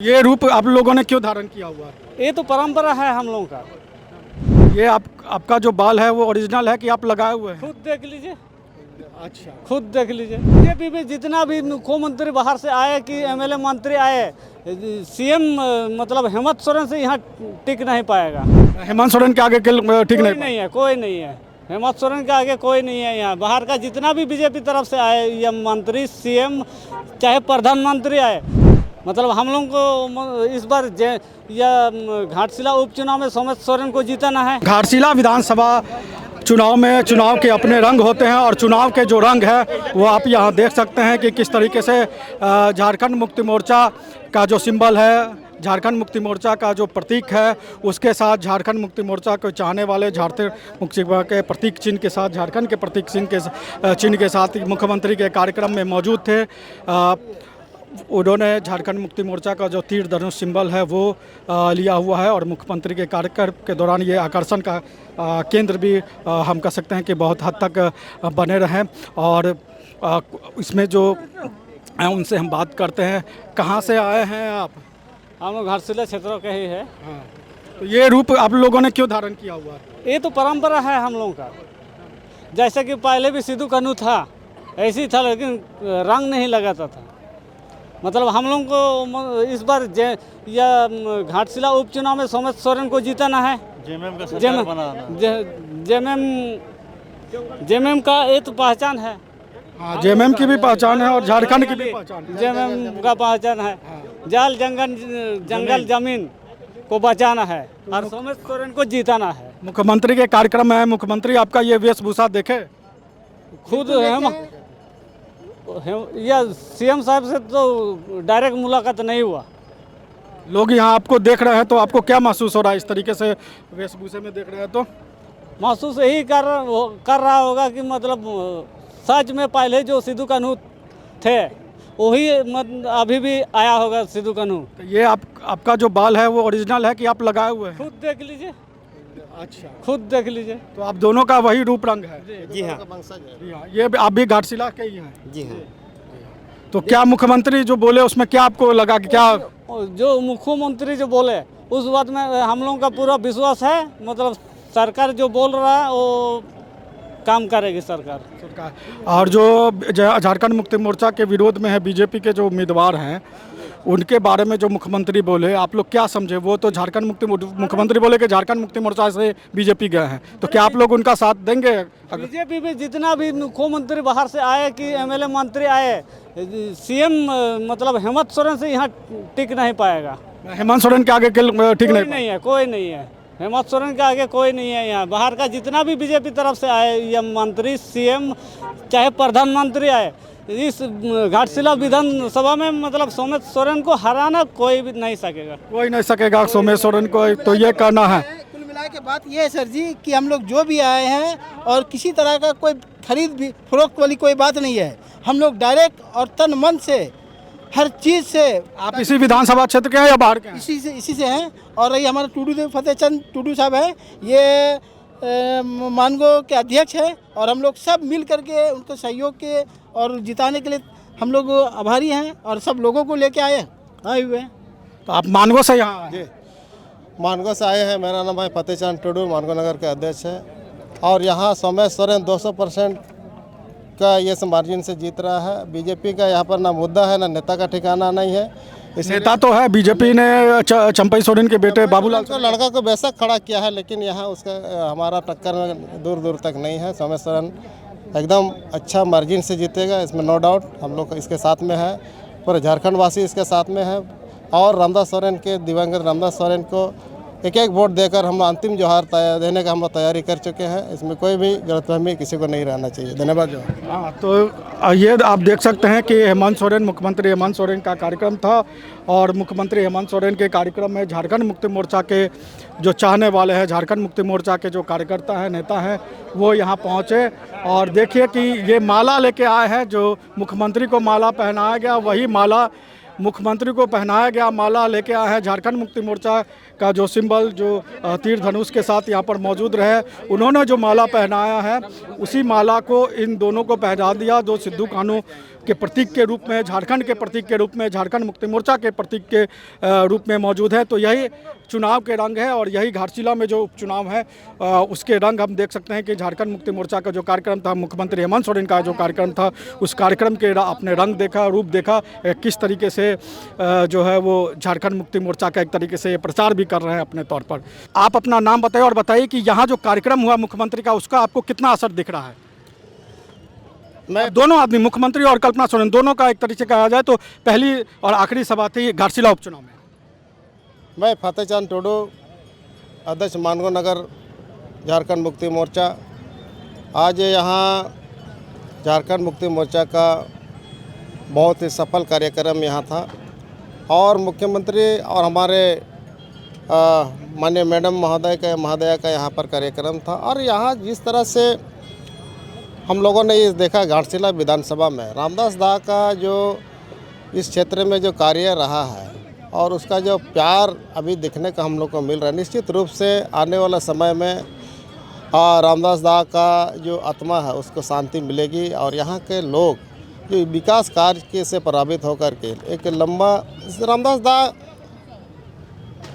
ये रूप आप लोगों ने क्यों धारण किया हुआ है? ये तो परंपरा है हम लोगों का। ये आपका जो बाल है वो ओरिजिनल है कि आप लगाए हुए हैं? खुद देख लीजिए, अच्छा। खुद देख लीजिए। बीजेपी में जितना भी मुख्यमंत्री बाहर से आए कि एमएलए मंत्री आए, सीएम मतलब हेमंत सोरेन से यहाँ टिक नहीं पाएगा। हेमंत सोरेन के आगे ठीक कोई नहीं? नहीं है, कोई नहीं है। हेमंत सोरेन के आगे कोई नहीं है यहाँ। बाहर का जितना भी बीजेपी तरफ से आए या मंत्री, सीएम, चाहे प्रधानमंत्री आए, मतलब हम लोग को इस बार या घाटशिला उपचुनाव में हेमंत सोरेन को जीतना है। घाटशिला विधानसभा चुनाव में चुनाव के अपने रंग होते हैं और चुनाव के जो रंग है वो आप यहाँ देख सकते हैं कि किस तरीके से झारखंड मुक्ति मोर्चा का जो सिंबल है, झारखंड मुक्ति मोर्चा का जो प्रतीक है, उसके साथ झारखंड मुक्ति मोर्चा को चाहने वाले झारखंड मुक्ति के प्रतीक चिन्ह के साथ, झारखंड के प्रतीक चिन्ह के साथ मुख्यमंत्री के कार्यक्रम में मौजूद थे। उन्होंने झारखंड मुक्ति मोर्चा का जो तीर धनुष सिंबल है वो लिया हुआ है और मुख्यमंत्री के कार्यक्रम के दौरान ये आकर्षण का केंद्र भी हम कह सकते हैं कि बहुत हद तक बने रहें। और इसमें जो उनसे हम बात करते हैं। कहाँ से आए हैं आप? हम लोग घाटशिला क्षेत्रों के ही है। हाँ, तो ये रूप आप लोगों ने क्यों धारण किया हुआ है? ये तो परंपरा है हम लोगों का। जैसे कि पहले भी सिद्धू कान्हू था, ऐसे ही था, लेकिन रंग नहीं लगाता था। मतलब हम लोग को इस बार या घाटशिला उपचुनाव में हेमंत सोरेन को जीतना है। जेएमएम का ये तो पहचान है। हाँ, जेएमएम की भी पहचान है और झारखंड की भी पहचान है। जेएमएम का पहचान है। जाल जंगल जमीन को बचाना है और हेमंत सोरेन को जीताना है। मुख्यमंत्री के कार्यक्रम में मुख्यमंत्री आपका ये वेशभूषा देखे? खुद या सीएम साहब से तो डायरेक्ट मुलाकात नहीं हुआ। लोग यहाँ आपको देख रहे हैं तो आपको क्या महसूस हो रहा है इस तरीके से वेशभूषे में देख रहे हैं तो? महसूस यही कर रहा होगा कि मतलब सच में पहले जो सिद्धू कान्हू थे वही अभी भी आया होगा सिद्धू कान्हू। तो ये आपका जो बाल है वो ओरिजिनल है कि आप लगाए हुए हैं? खुद देख लीजिए। अच्छा, खुद देख लीजिए। तो आप दोनों का वही रूप रंग है? जी हाँ। जी हाँ। ये आप भी घाटशिला के ही हैं? जी हाँ। तो क्या मुख्यमंत्री जो बोले उसमें क्या आपको लगा कि क्या? जो मुख्यमंत्री जो बोले उस बात में हम लोगों का पूरा विश्वास है। मतलब सरकार जो बोल रहा है वो काम करेगी सरकार। और जो झारखंड मुक्ति मोर्चा के विरोध में है बीजेपी के जो उम्मीदवार हैं, उनके बारे में जो मुख्यमंत्री बोले, आप लोग क्या समझे? वो तो मुख्यमंत्री बोले कि झारखंड मुक्ति मोर्चा से बीजेपी गए हैं, तो क्या आप लोग उनका साथ देंगे? बीजेपी में जितना भी मुख्यमंत्री बाहर से आए कि एमएलए मंत्री आए, सीएम मतलब हेमंत सोरेन से यहाँ टिक नहीं पाएगा। हेमंत सोरेन के आगे ठीक नहीं है, कोई नहीं है। हेमंत सोरेन के आगे कोई नहीं है यहाँ। बाहर का जितना भी बीजेपी तरफ से आए या मंत्री, सीएम, चाहे प्रधानमंत्री आए, इस घाटशिला विधानसभा में मतलब हेमंत सोरेन को हराना कोई भी नहीं सकेगा। कोई नहीं सकेगा हेमंत सोरेन को, तो ये कहना है। कुल मिला के बात ये है सर जी कि हम लोग जो भी आए हैं और किसी तरह का कोई खरीद भी फरोख्त वाली कोई बात नहीं है। हम लोग डायरेक्ट और तन मन से हर चीज़ से। आप इसी विधानसभा क्षेत्र के हैं या बाहर के हैं? इसी से हैं। और ये हमारे टूडू फतेहचंद टूडू साहब हैं, ये मानगो के अध्यक्ष हैं। और हम लोग सब मिल करके उनको सहयोग के और जिताने के लिए हम लोग आभारी हैं और सब लोगों को लेके आए हुए हैं। तो आप मानगो से यहाँ आए? जी, मानगो से आए हैं। मेरा नाम है फतेहचंद टूडू, मानगो नगर के अध्यक्ष है। और यहाँ हेमंत सोरेन 200% का ये मार्जिन से जीत रहा है। बीजेपी का यहाँ पर ना मुद्दा है, ना नेता का ठिकाना नहीं है। नेता तो है, बीजेपी ने चंपई सोरेन के बेटे बाबूलाल को लड़का को बेशक खड़ा किया है, लेकिन यहाँ उसका हमारा टक्कर में दूर दूर तक नहीं है। हेमंत सोरेन एकदम अच्छा मार्जिन से जीतेगा, इसमें नो डाउट। हम लोग इसके साथ में है, पूरे झारखंड वासी इसके साथ में है। और रामदास सोरेन के, दिवंगत रामदास सोरेन को एक वोट देकर हम अंतिम जोहार देने का हम लोग तैयारी कर चुके हैं। इसमें कोई भी गलतफहमी किसी को नहीं रहना चाहिए। धन्यवाद। हाँ, तो ये आप देख सकते हैं कि हेमंत सोरेन, मुख्यमंत्री हेमंत सोरेन का कार्यक्रम था और मुख्यमंत्री हेमंत सोरेन के कार्यक्रम में झारखंड मुक्ति मोर्चा के जो चाहने वाले हैं, झारखंड मुक्ति मोर्चा के जो कार्यकर्ता हैं, नेता हैं, वो यहाँ पहुँचे। और देखिए कि ये माला लेके आए हैं, जो मुख्यमंत्री को माला पहनाया गया वही माला मुख्यमंत्री को पहनाया गया। माला लेके आए हैं झारखंड मुक्ति मोर्चा का जो सिंबल, जो तीर धनुष के साथ यहाँ पर मौजूद रहे, उन्होंने जो माला पहनाया है उसी माला को इन दोनों को पहना दिया, जो सिद्धू कान्हू के प्रतीक के रूप में, झारखंड के प्रतीक के रूप में, झारखंड मुक्ति मोर्चा के प्रतीक के रूप में मौजूद है। तो यही चुनाव के रंग है और यही घाटशिला में जो उपचुनाव है उसके रंग हम देख सकते हैं कि झारखंड मुक्ति मोर्चा का जो कार्यक्रम था, मुख्यमंत्री हेमंत सोरेन का जो कार्यक्रम था, उस कार्यक्रम के आपने रंग देखा, रूप देखा, किस तरीके से जो है वो झारखंड मुक्ति मोर्चा का एक तरीके से प्रचार भी कर रहे हैं अपने तौर पर। आप अपना नाम बताइए और बताइए कि यहाँ जो कार्यक्रम हुआ मुख्यमंत्री का, उसका आपको कितना असर दिख रहा है? मैं दोनों आदमी, मुख्यमंत्री और कल्पना सोरेन, दोनों का एक तरीके से कहा जाए तो पहली और आखिरी सभा थी घाटशिला उपचुनाव में। मैं फतेहचंद टुडू, अध्यक्ष मानगो नगर झारखंड मुक्ति मोर्चा। आज यहाँ झारखंड मुक्ति मोर्चा का बहुत ही सफल कार्यक्रम यहाँ था और मुख्यमंत्री और हमारे माननीय मैडम महोदया का यहाँ पर कार्यक्रम था। और यहाँ जिस तरह से हम लोगों ने ये देखा घाटशिला विधानसभा में रामदास दा का जो इस क्षेत्र में जो कार्य रहा है और उसका जो प्यार अभी देखने का हम लोग को मिल रहा है, निश्चित रूप से आने वाला समय में रामदास दा का जो आत्मा है उसको शांति मिलेगी और यहाँ के लोग जो विकास कार्य से प्रभावित होकर के एक लंबा, रामदास दा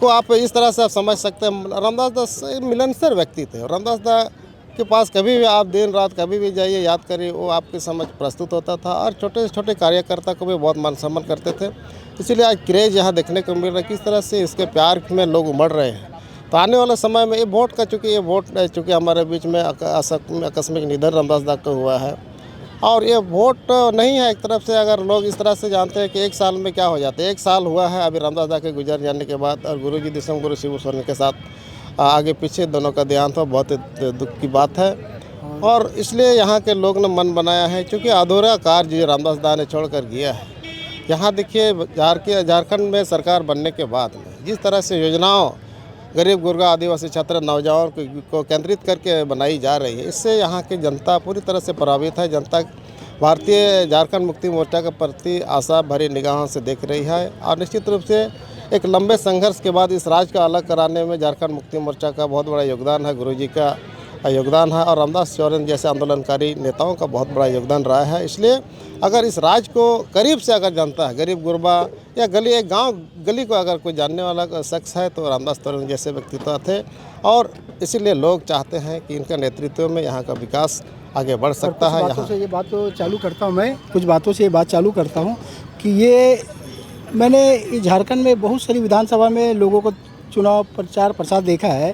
को आप इस तरह से आप समझ सकते हैं, रामदास दा मिलनसार व्यक्ति थे। रामदास दा के पास कभी भी आप दिन रात कभी भी जाइए, याद करिए, वो आपके समझ प्रस्तुत होता था और छोटे से छोटे कार्यकर्ता को भी बहुत मान सम्मान करते थे। इसीलिए आज क्रेज यहाँ देखने को मिल रहा है, किस तरह से इसके प्यार में लोग उमड़ रहे हैं। तो आने वाले समय में ये वोट का, चूँकि हमारे बीच में आकस्मिक निधन रामदास दा का हुआ है और ये वोट नहीं है एक तरफ से, अगर लोग इस तरह से जानते हैं कि एक साल में क्या हो जाता है। एक साल हुआ है अभी रामदास दा के गुजर जाने के बाद और गुरुजी दिसम गुरु शिबू सोरेन के साथ आगे पीछे दोनों का देहांत हो, बहुत दुख की बात है। और इसलिए यहाँ के लोग ने मन बनाया है, क्योंकि अधूरा कार्य जो रामदास दा ने छोड़ कर गया है। यहाँ देखिए झारखंड में सरकार बनने के बाद में जिस तरह से योजनाओं गरीब गुरबा आदिवासी छात्र नौजवान को केंद्रित करके बनाई जा रही है, इससे यहाँ की जनता पूरी तरह से प्रभावित है। जनता भारतीय झारखंड मुक्ति मोर्चा के प्रति आशा भरी निगाहों से देख रही है और निश्चित रूप से एक लंबे संघर्ष के बाद इस राज्य का अलग कराने में झारखंड मुक्ति मोर्चा का बहुत बड़ा योगदान है, गुरुजी का योगदान है और रामदास सोरेन जैसे आंदोलनकारी नेताओं का बहुत बड़ा योगदान रहा है। इसलिए अगर इस राज्य को करीब से अगर जानता है, गरीब गुरबा या एक गांव गली को अगर कोई जानने वाला शख्स है तो रामदास सोरेन जैसे व्यक्तित्व थे और इसीलिए लोग चाहते हैं कि इनका नेतृत्व में यहाँ का विकास आगे बढ़ सकता है। यहाँ से ये बात तो चालू करता हूँ, मैं कुछ बातों से ये बात चालू करता हूँ कि ये मैंने झारखंड में बहुत सारी विधानसभा में लोगों को चुनाव प्रचार प्रसार देखा है,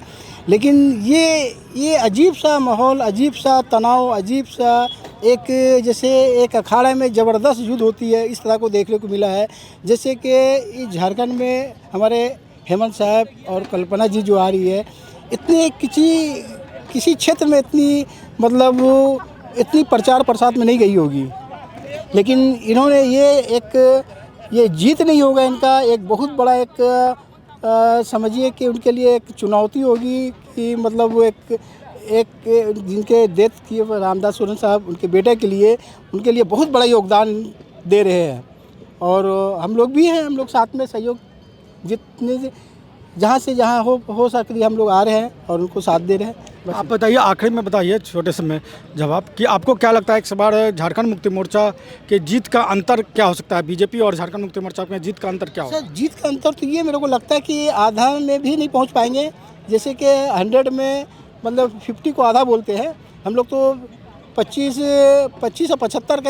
लेकिन ये अजीब सा माहौल, अजीब सा तनाव, अजीब सा एक जैसे एक अखाड़े में ज़बरदस्त युद्ध होती है, इस तरह को देखने को मिला है। जैसे कि झारखंड में हमारे हेमंत साहब और कल्पना जी जो आ रही है, इतने किसी क्षेत्र में इतनी मतलब इतनी प्रचार प्रसार में नहीं गई होगी, लेकिन इन्होंने ये जीत नहीं होगा इनका, एक बहुत बड़ा एक समझिए कि उनके लिए एक चुनौती होगी कि मतलब वो एक जिनके डेथ किए रामदास सोरेन साहब, उनके बेटे के लिए उनके लिए बहुत बड़ा योगदान दे रहे हैं और हम लोग भी हैं, हम लोग साथ में सहयोग जितने जहाँ से जहाँ हो सकती हम लोग आ रहे हैं और उनको साथ दे रहे हैं। आप बताइए, आखिरी में बताइए छोटे से में जवाब कि आपको क्या लगता है इस बार झारखंड मुक्ति मोर्चा के जीत का अंतर क्या हो सकता है? बीजेपी और झारखंड मुक्ति मोर्चा में जीत का अंतर क्या होगा? जीत का अंतर तो ये मेरे को लगता है कि आधा में भी नहीं पहुंच पाएंगे। जैसे कि 100 में मतलब 50 को आधा बोलते हैं, हम लोग तो 25 और 75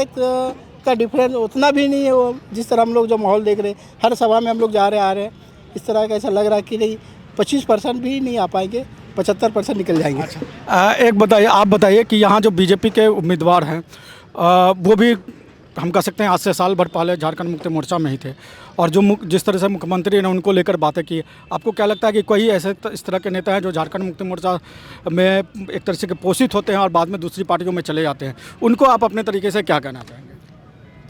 का डिफरेंस उतना भी नहीं है। वो जिस तरह हम लोग जो माहौल देख रहे हैं, हर सभा में हम लोग जा रहे आ रहे हैं, इस तरह का ऐसा लग रहा है कि नहीं 25% भी नहीं आ पाएंगे, 75% निकल जाएंगे। एक बताइए, आप बताइए कि यहाँ जो बीजेपी के उम्मीदवार हैं वो भी हम कह सकते हैं आज से साल भर पहले झारखंड मुक्ति मोर्चा में ही थे और जो जिस तरह से मुख्यमंत्री ने उनको लेकर बातें की, आपको क्या लगता है कि कोई ऐसे इस तरह के नेता हैं जो झारखंड मुक्ति मोर्चा में एक तरह से पोषित होते हैं और बाद में दूसरी पार्टियों में चले जाते हैं, उनको आप अपने तरीके से क्या कहना चाहेंगे?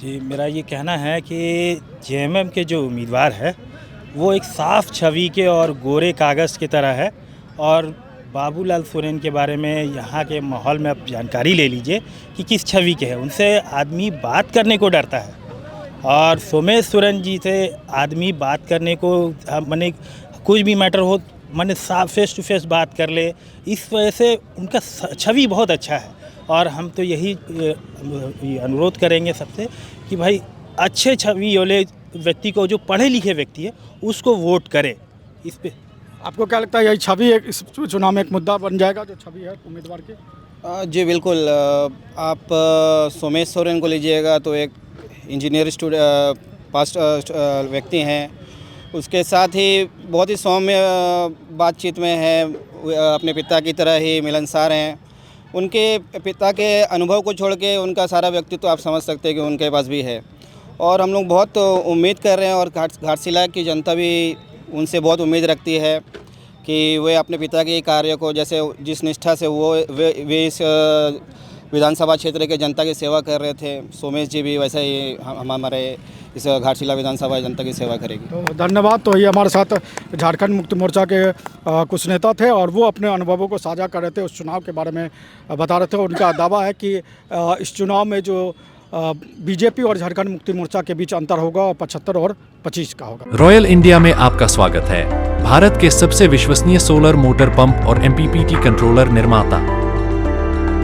जी, मेरा ये कहना है कि जेएमएम के जो उम्मीदवार है वो एक साफ छवि के और गोरे कागज़ की तरह है और बाबूलाल सोरेन के बारे में यहाँ के माहौल में आप जानकारी ले लीजिए कि किस छवि के हैं। उनसे आदमी बात करने को डरता है और सोमेश सोरेन जी से आदमी बात करने को माने कुछ भी मैटर हो मैंने साफ फेस टू फेस बात कर ले, इस वजह से उनका छवि बहुत अच्छा है। और हम तो यही अनुरोध करेंगे सबसे कि भाई अच्छे छवि वाले व्यक्ति को, जो पढ़े लिखे व्यक्ति है, उसको वोट करे। इस पे आपको क्या लगता है यही छवि एक इस चुनाव में एक मुद्दा बन जाएगा, जो छवि है उम्मीदवार की? जी बिल्कुल। आप सोमेश सोरेन को लीजिएगा तो एक इंजीनियर पास्ट व्यक्ति हैं, उसके साथ ही बहुत ही सौम्य बातचीत में है, अपने पिता की तरह ही मिलनसार हैं। उनके पिता के अनुभव को छोड़ के उनका सारा व्यक्तित्व तो आप समझ सकते हैं कि उनके पास भी है। और हम लोग बहुत उम्मीद कर रहे हैं और घाटशिला की जनता भी उनसे बहुत उम्मीद रखती है कि वे अपने पिता के कार्य को जैसे जिस निष्ठा से वे इस विधानसभा क्षेत्र के जनता की सेवा कर रहे थे, सोमेश जी भी वैसे ही हमारे इस घाटशिला विधानसभा जनता की सेवा करेगी। तो धन्यवाद। तो ये हमारे साथ झारखंड मुक्ति मोर्चा के कुछ नेता थे और वो अपने अनुभवों को साझा कर रहे थे, उस चुनाव के बारे में बता रहे थे। उनका दावा है कि इस चुनाव में जो बीजेपी और झारखंड मुक्ति मोर्चा के बीच अंतर होगा 75 और 25 का होगा। रॉयल इंडिया में आपका स्वागत है। भारत के सबसे विश्वसनीय सोलर मोटर पंप और MPPT कंट्रोलर निर्माता।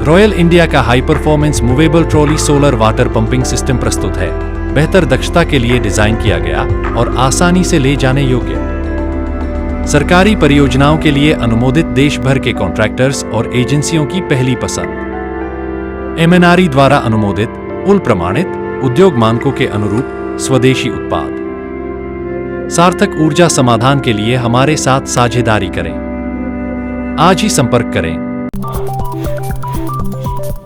रॉयल इंडिया का high performance movable trolley solar water pumping system प्रस्तुत है। बेहतर दक्षता के लिए डिजाइन किया गया और आसानी से ले जाने योग्य। सरकारी परियोजनाओं के लिए अनुमोदित देश भर के कॉन्ट्रैक्टर्स और एजेंसियों की पहली पसंद। MNRE द्वारा अनुमोदित, उल प्रमाणित, उद्योग मानकों के अनुरूप स्वदेशी उत्पाद। सार्थक ऊर्जा समाधान के लिए हमारे साथ साझेदारी करें। आज ही संपर्क करें।